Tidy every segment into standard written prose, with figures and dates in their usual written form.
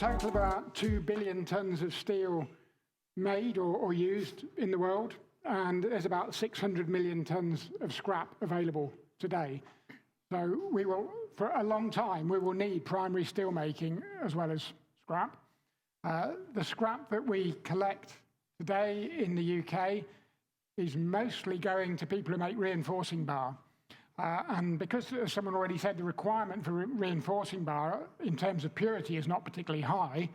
total of about 2 billion tonnes of steel made or used in the world, and there's about 600 million tonnes of scrap available today. So we will, for a long time, we will need primary steel making as well as scrap. The scrap that we collect today in the UK is mostly going to people who make reinforcing bar. And because, as someone already said, the requirement for reinforcing bar in terms of purity is not particularly high,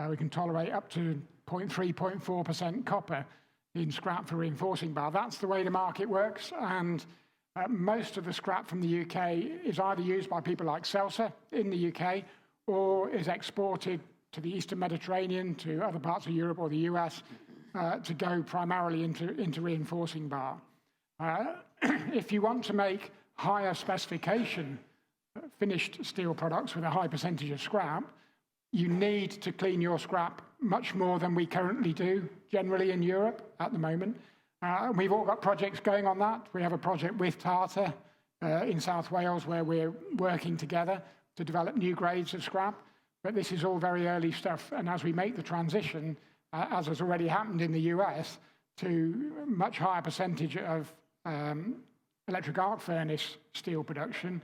we can tolerate up to 0.3, 0.4% copper in scrap for reinforcing bar. That's the way the market works, and most of the scrap from the UK is either used by people like Celsa in the UK or is exported to the Eastern Mediterranean, to other parts of Europe or the US, to go primarily into reinforcing bar. If you want to make higher specification finished steel products with a high percentage of scrap, you need to clean your scrap much more than we currently do generally in Europe at the moment. We've all got projects going on that. We have a project with Tata in South Wales where we're working together to develop new grades of scrap. But this is all very early stuff. And as we make the transition, as has already happened in the US, to much higher percentage of electric arc furnace steel production,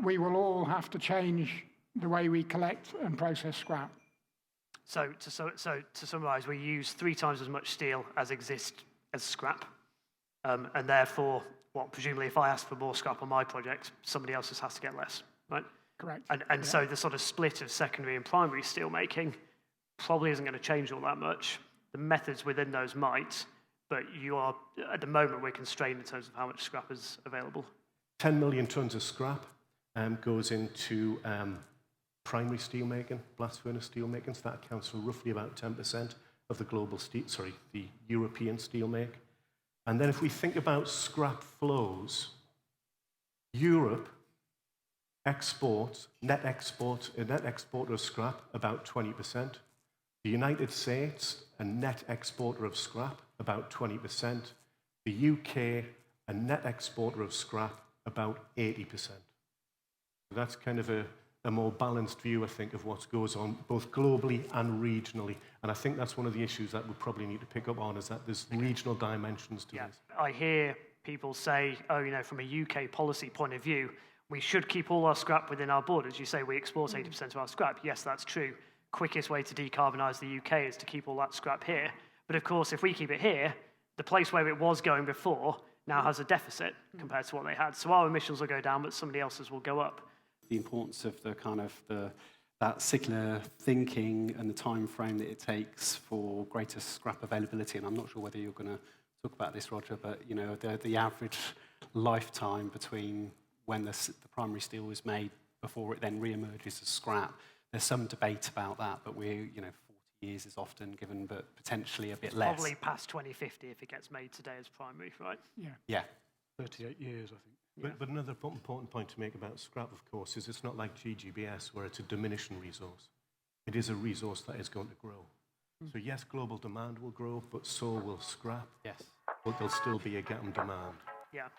we will all have to change the way we collect and process scrap. So to summarise, we use 3 times as much steel as exists as scrap, and therefore, presumably if I ask for more scrap on my project, somebody else just has to get less, right? Correct. And so the sort of split of secondary and primary steel making probably isn't going to change all that much. The methods within those might, but at the moment, we're constrained in terms of how much scrap is available. 10 million tonnes of scrap goes into primary steel making, blast furnace steel making, so that accounts for roughly about 10% of the global the European steel make. And then if we think about scrap flows, Europe exports, a net exporter of scrap, about 20%. The United States, a net exporter of scrap, about 20%. The UK, a net exporter of scrap, about 80%. So that's kind of a more balanced view, I think, of what goes on both globally and regionally. And I think that's one of the issues that we probably need to pick up on, is that there's regional dimensions to this. I hear people say, from a UK policy point of view, we should keep all our scrap within our borders. You say we export 80% of our scrap. Yes, that's true. Quickest way to decarbonise the UK is to keep all that scrap here. But of course, if we keep it here, the place where it was going before now has a deficit compared to what they had. So our emissions will go down, but somebody else's will go up. The importance of that circular thinking and the time frame that it takes for greater scrap availability. And I'm not sure whether you're going to talk about this, Roger, but the average lifetime between when the primary steel is made before it then re-emerges as scrap. There's some debate about that, but 40 years is often given, but potentially a bit less. Probably past 2050 if it gets made today as primary, right? Yeah. 38 years, I think. But another important point to make about scrap, of course, is it's not like GGBS where it's a diminishing resource. It is a resource that is going to grow. So yes, global demand will grow, but so will scrap. Yes. But there'll still be a gap in demand. Yeah.